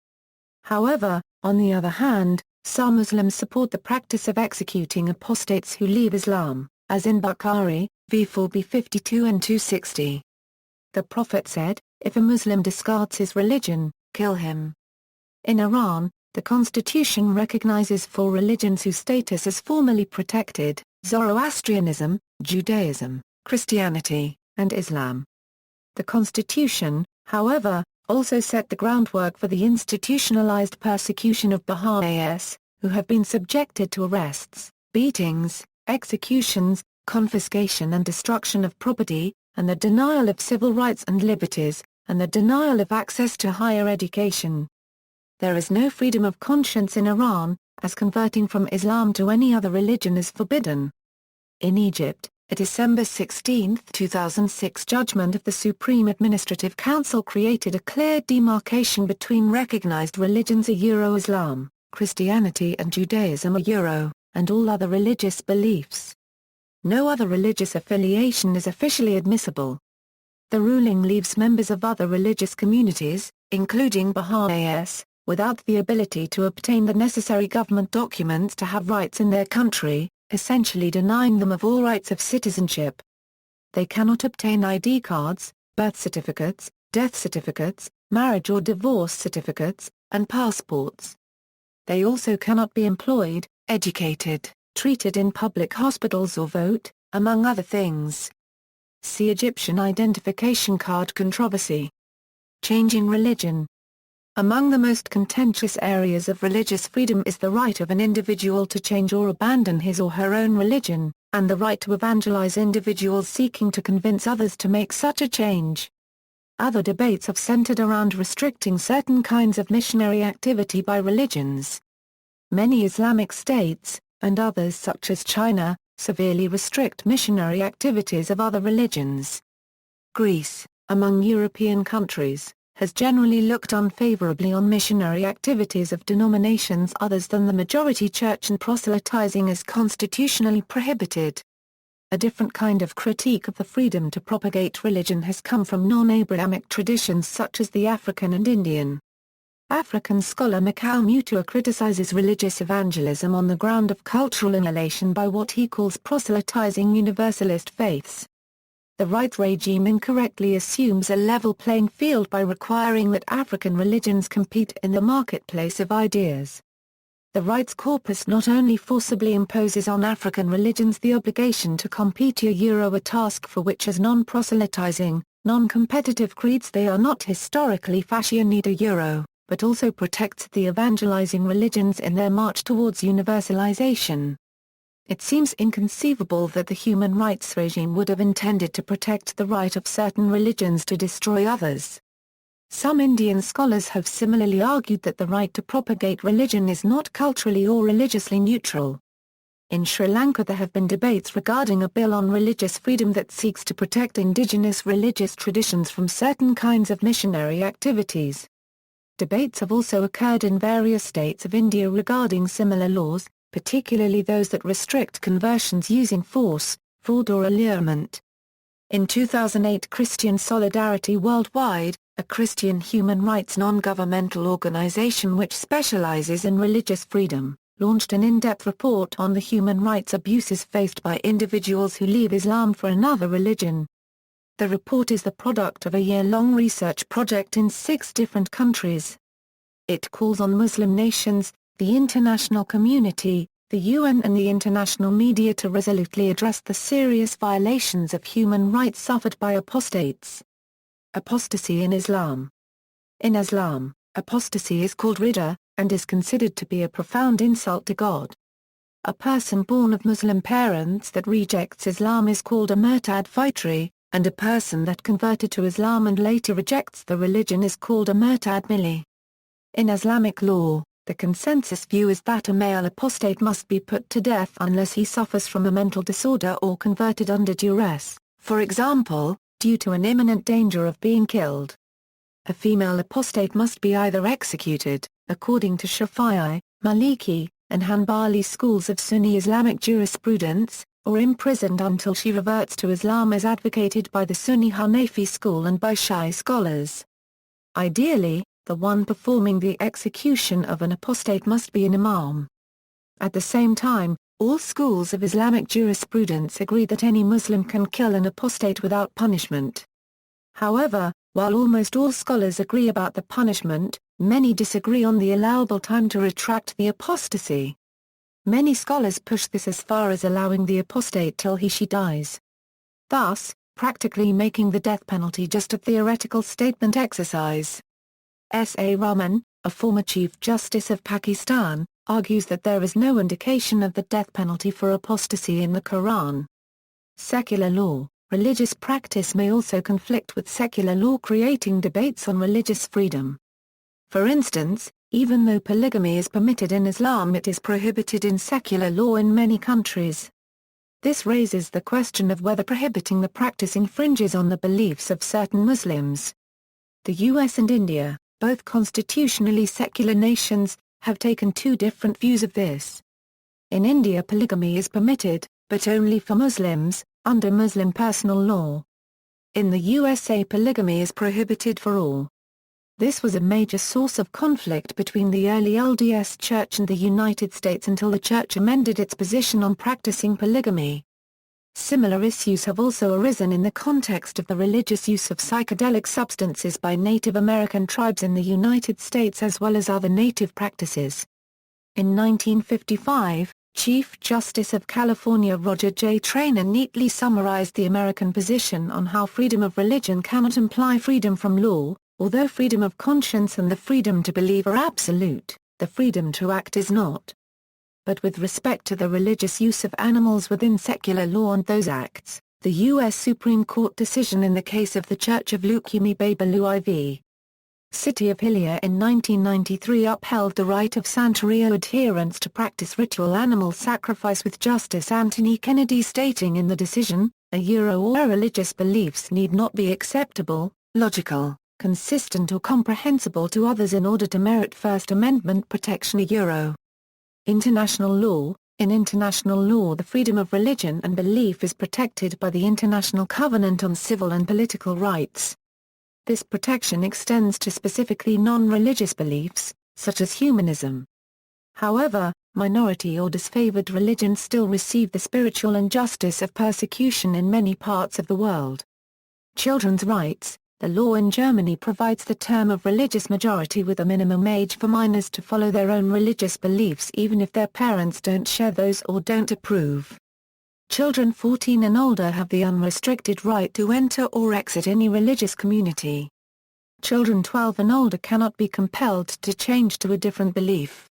However, on the other hand, some Muslims support the practice of executing apostates who leave Islam, as in Bukhari, v. 4b52 and 260. The Prophet said, "If a Muslim discards his religion, kill him." In Iran, the constitution recognizes four religions whose status is formally protected: Zoroastrianism, Judaism, Christianity, and Islam. The constitution, however, also set the groundwork for the institutionalized persecution of Baha'is, who have been subjected to arrests, beatings, executions, confiscation and destruction of property, and the denial of civil rights and liberties, and the denial of access to higher education. There is no freedom of conscience in Iran, as converting from Islam to any other religion is forbidden. In Egypt, A December 16, 2006 judgment of the Supreme Administrative Council created a clear demarcation between recognized religions Islam, Christianity and Judaism and all other religious beliefs. No other religious affiliation is officially admissible. The ruling leaves members of other religious communities, including Baha'is, without the ability to obtain the necessary government documents to have rights in their country, essentially denying them of all rights of citizenship. They cannot obtain ID cards, birth certificates, death certificates, marriage or divorce certificates, and passports. They also cannot be employed, educated, treated in public hospitals or vote, among other things. See Egyptian identification card controversy. Changing religion. Among the most contentious areas of religious freedom is the right of an individual to change or abandon his or her own religion, and the right to evangelize individuals seeking to convince others to make such a change. Other debates have centered around restricting certain kinds of missionary activity by religions. Many Islamic states, and others such as China, severely restrict missionary activities of other religions. Greece, among European countries, has generally looked unfavorably on missionary activities of denominations others than the majority church, and proselytizing is constitutionally prohibited. A different kind of critique of the freedom to propagate religion has come from non-Abrahamic traditions such as the African and Indian. African scholar Mikau Mutua criticizes religious evangelism on the ground of cultural annihilation by what he calls proselytizing universalist faiths. The right regime incorrectly assumes a level playing field by requiring that African religions compete in the marketplace of ideas. The rights corpus not only forcibly imposes on African religions the obligation to compete a task for which as non-proselytizing, non-competitive creeds they are not historically fashioned but also protects the evangelizing religions in their march towards universalization. It seems inconceivable that the human rights regime would have intended to protect the right of certain religions to destroy others. Some Indian scholars have similarly argued that the right to propagate religion is not culturally or religiously neutral. In Sri Lanka there have been debates regarding a bill on religious freedom that seeks to protect indigenous religious traditions from certain kinds of missionary activities. Debates have also occurred in various states of India regarding similar laws, particularly those that restrict conversions using force, fraud or allurement. In 2008 Christian Solidarity Worldwide, a Christian human rights non-governmental organization which specializes in religious freedom, launched an in-depth report on the human rights abuses faced by individuals who leave Islam for another religion. The report is the product of a year-long research project in 6 different countries. It calls on Muslim nations, the international community, the UN and the international media to resolutely address the serious violations of human rights suffered by apostates. Apostasy in Islam. In Islam, apostasy is called ridda, and is considered to be a profound insult to God. A person born of Muslim parents that rejects Islam is called a murtad fitri, and a person that converted to Islam and later rejects the religion is called a murtad milli. In Islamic law, the consensus view is that a male apostate must be put to death unless he suffers from a mental disorder or converted under duress, for example, due to an imminent danger of being killed. A female apostate must be either executed, according to Shafi'i, Maliki, and Hanbali schools of Sunni Islamic jurisprudence, or imprisoned until she reverts to Islam as advocated by the Sunni Hanafi school and by Shi'i scholars. Ideally, the one performing the execution of an apostate must be an imam. At the same time, all schools of Islamic jurisprudence agree that any Muslim can kill an apostate without punishment. However, while almost all scholars agree about the punishment, many disagree on the allowable time to retract the apostasy. Many scholars push this as far as allowing the apostate till he/she dies. Thus, practically making the death penalty just a theoretical statement exercise. S.A. Rahman, a former Chief Justice of Pakistan, argues that there is no indication of the death penalty for apostasy in the Quran. Secular law. Religious practice may also conflict with secular law, creating debates on religious freedom. For instance, even though polygamy is permitted in Islam, it is prohibited in secular law in many countries. This raises the question of whether prohibiting the practice infringes on the beliefs of certain Muslims. The US and India, both constitutionally secular nations, have taken two different views of this. In India, polygamy is permitted, but only for Muslims, under Muslim personal law. In the USA, polygamy is prohibited for all. This was a major source of conflict between the early LDS Church and the United States until the Church amended its position on practicing polygamy. Similar issues have also arisen in the context of the religious use of psychedelic substances by Native American tribes in the United States as well as other native practices. In 1955, Chief Justice of California Roger J. Traynor neatly summarized the American position on how freedom of religion cannot imply freedom from law. Although freedom of conscience and the freedom to believe are absolute, the freedom to act is not. But with respect to the religious use of animals within secular law and those acts, the U.S. Supreme Court decision in the case of the Church of Lukumi Babalu IV. City of Hillier in 1993 upheld the right of Santerio adherents to practice ritual animal sacrifice, with Justice Anthony Kennedy stating in the decision, all religious beliefs need not be acceptable, logical, consistent or comprehensible to others in order to merit First Amendment protection. International law. In international law, the freedom of religion and belief is protected by the International Covenant on Civil and Political Rights. This protection extends to specifically non-religious beliefs, such as humanism. However, minority or disfavored religions still receive the spiritual injustice of persecution in many parts of the world. Children's rights. The law in Germany provides the term of religious majority with a minimum age for minors to follow their own religious beliefs even if their parents don't share those or don't approve. Children 14 and older have the unrestricted right to enter or exit any religious community. Children 12 and older cannot be compelled to change to a different belief.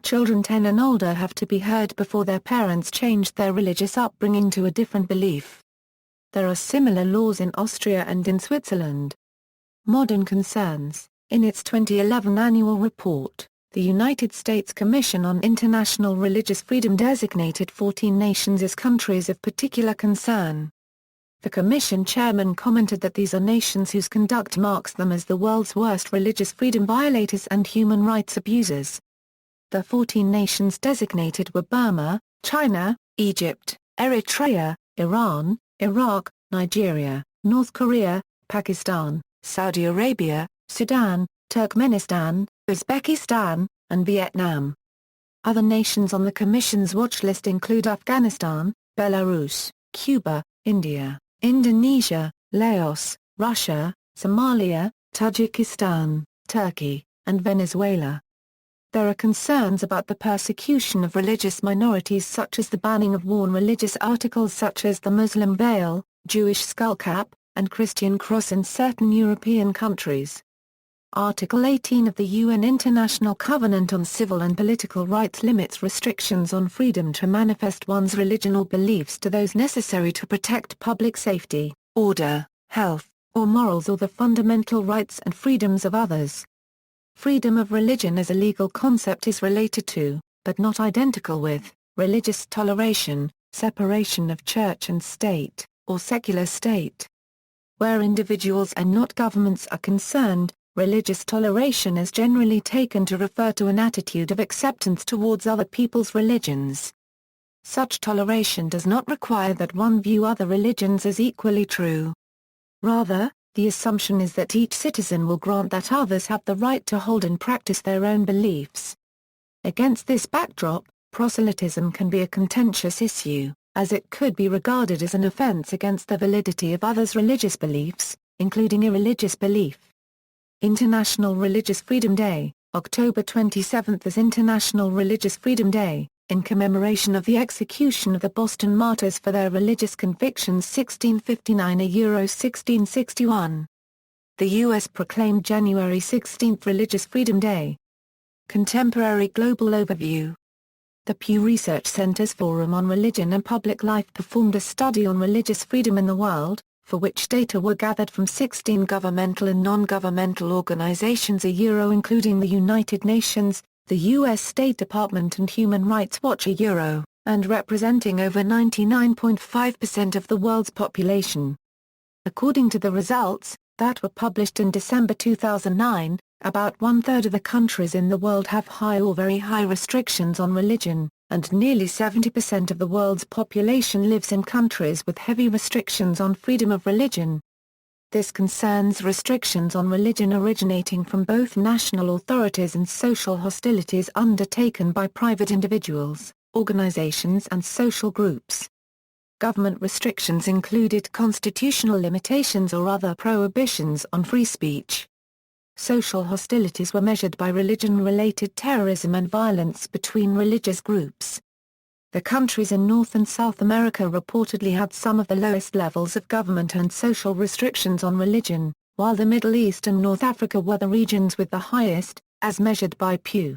Children 10 and older have to be heard before their parents change their religious upbringing to a different belief. There are similar laws in Austria and in Switzerland. Modern concerns. In its 2011 annual report, the United States Commission on International Religious Freedom designated 14 nations as countries of particular concern. The Commission chairman commented that these are nations whose conduct marks them as the world's worst religious freedom violators and human rights abusers. The 14 nations designated were Burma, China, Egypt, Eritrea, Iran, Iraq, Nigeria, North Korea, Pakistan, Saudi Arabia, Sudan, Turkmenistan, Uzbekistan, and Vietnam. Other nations on the Commission's watch list include Afghanistan, Belarus, Cuba, India, Indonesia, Laos, Russia, Somalia, Tajikistan, Turkey, and Venezuela. There are concerns about the persecution of religious minorities such as the banning of worn religious articles such as the Muslim veil, Jewish skullcap, and Christian cross in certain European countries. Article 18 of the UN International Covenant on Civil and Political Rights limits restrictions on freedom to manifest one's religion or beliefs to those necessary to protect public safety, order, health, or morals or the fundamental rights and freedoms of others. Freedom of religion as a legal concept is related to, but not identical with, religious toleration, separation of church and state, or secular state. Where individuals and not governments are concerned, religious toleration is generally taken to refer to an attitude of acceptance towards other people's religions. Such toleration does not require that one view other religions as equally true. Rather, the assumption is that each citizen will grant that others have the right to hold and practice their own beliefs. Against this backdrop, proselytism can be a contentious issue, as it could be regarded as an offense against the validity of others' religious beliefs, including irreligious belief. International Religious Freedom Day, October 27 as International Religious Freedom Day, in commemoration of the execution of the Boston martyrs for their religious convictions 1659–1661. The U.S. proclaimed January 16 Religious Freedom Day. Contemporary Global Overview. The Pew Research Center's Forum on Religion and Public Life performed a study on religious freedom in the world, for which data were gathered from 16 governmental and non-governmental organizations including the United Nations, the U.S. State Department and Human Rights Watch and representing over 99.5% of the world's population. According to the results, that were published in December 2009, about one-third of the countries in the world have high or very high restrictions on religion, and nearly 70% of the world's population lives in countries with heavy restrictions on freedom of religion. This concerns restrictions on religion originating from both national authorities and social hostilities undertaken by private individuals, organizations and social groups. Government restrictions included constitutional limitations or other prohibitions on free speech. Social hostilities were measured by religion-related terrorism and violence between religious groups. The countries in North and South America reportedly had some of the lowest levels of government and social restrictions on religion, while the Middle East and North Africa were the regions with the highest, as measured by Pew.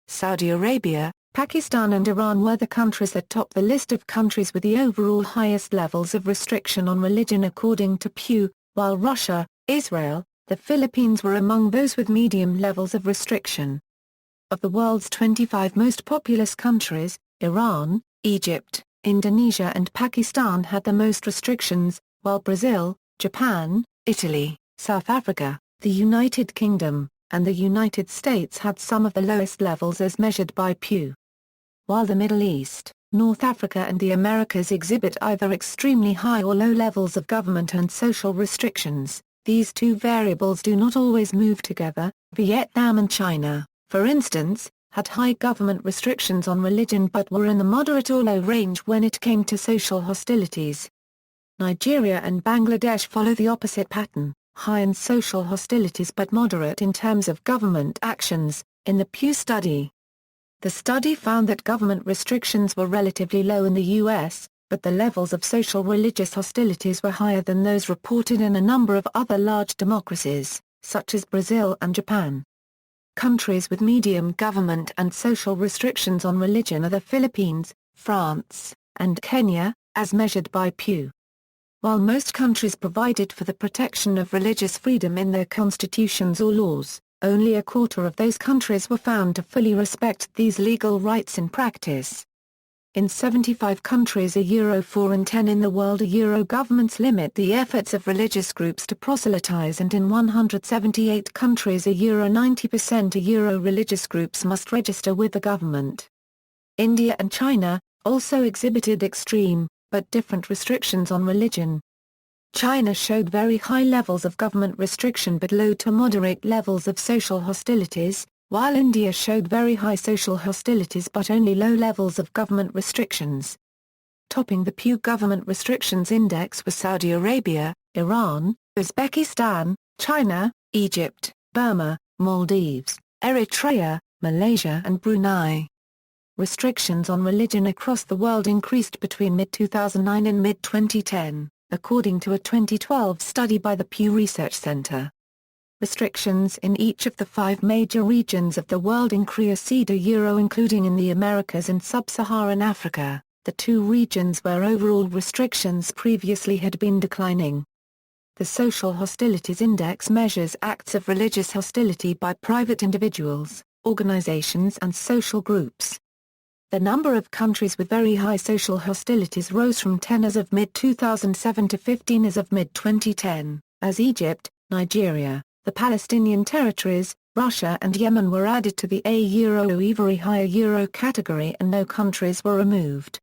Saudi Arabia, Pakistan and Iran were the countries that topped the list of countries with the overall highest levels of restriction on religion according to Pew, while Russia, Israel, the Philippines were among those with medium levels of restriction. Of the world's 25 most populous countries, Iran, Egypt, Indonesia and Pakistan had the most restrictions, while Brazil, Japan, Italy, South Africa, the United Kingdom, and the United States had some of the lowest levels as measured by Pew. While the Middle East, North Africa and the Americas exhibit either extremely high or low levels of government and social restrictions, these two variables do not always move together. Vietnam and China, for instance, had high government restrictions on religion but were in the moderate or low range when it came to social hostilities. Nigeria and Bangladesh follow the opposite pattern, high in social hostilities but moderate in terms of government actions, in the Pew study. The study found that government restrictions were relatively low in the U.S., but the levels of social religious hostilities were higher than those reported in a number of other large democracies, such as Brazil and Japan. Countries with medium government and social restrictions on religion are the Philippines, France, and Kenya, as measured by Pew. While most countries provided for the protection of religious freedom in their constitutions or laws, only a quarter of those countries were found to fully respect these legal rights in practice. In 75 countries (4 in 10 in the world) governments limit the efforts of religious groups to proselytize, and in 178 countries (90% religious groups must register with the government. India and China also exhibited extreme, but different restrictions on religion. China showed very high levels of government restriction but low to moderate levels of social hostilities, while India showed very high social hostilities but only low levels of government restrictions. Topping the Pew Government Restrictions Index were Saudi Arabia, Iran, Uzbekistan, China, Egypt, Burma, Maldives, Eritrea, Malaysia and Brunei. Restrictions on religion across the world increased between mid-2009 and mid-2010, according to a 2012 study by the Pew Research Center. Restrictions in each of the 5 major regions of the world increased including in the Americas and Sub-Saharan Africa, the 2 regions where overall restrictions previously had been declining. The Social Hostilities Index measures acts of religious hostility by private individuals, organizations and social groups. The number of countries with very high social hostilities rose from 10 as of mid-2007 to 15 as of mid-2010, as Egypt, Nigeria, the Palestinian territories, Russia and Yemen were added to the very high category and no countries were removed.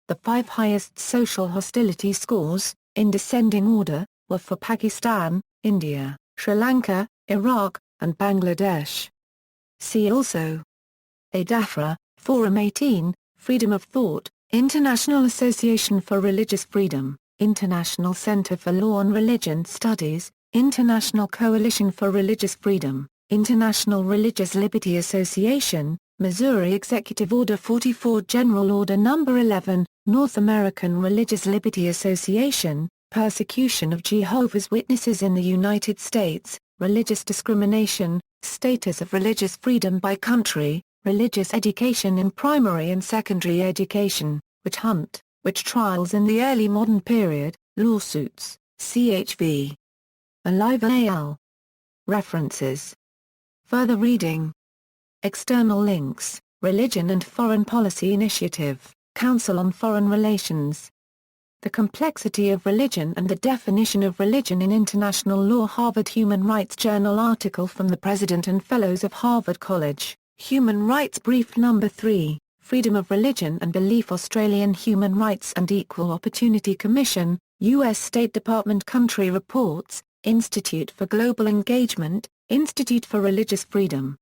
The 5 highest social hostility scores, in descending order, were for Pakistan, India, Sri Lanka, Iraq, and Bangladesh. See also: ADAFRA, Forum 18, Freedom of Thought, International Association for Religious Freedom, International Center for Law and Religion Studies, International Coalition for Religious Freedom, International Religious Liberty Association, Missouri Executive Order 44, General Order No. 11, North American Religious Liberty Association, Persecution of Jehovah's Witnesses in the United States, Religious Discrimination, Status of Religious Freedom by Country, Religious Education in Primary and Secondary Education, Witch Trials in the Early Modern Period, Lawsuits, CHV. Alive al. References. Further reading. External links, Religion and Foreign Policy Initiative. Council on Foreign Relations. The Complexity of Religion and the Definition of Religion in International Law. Harvard Human Rights Journal article from the President and Fellows of Harvard College, Human Rights Brief No. 3, Freedom of Religion and Belief. Australian Human Rights and Equal Opportunity Commission, U.S. State Department. Country Reports, Institute for Global Engagement, Institute for Religious Freedom.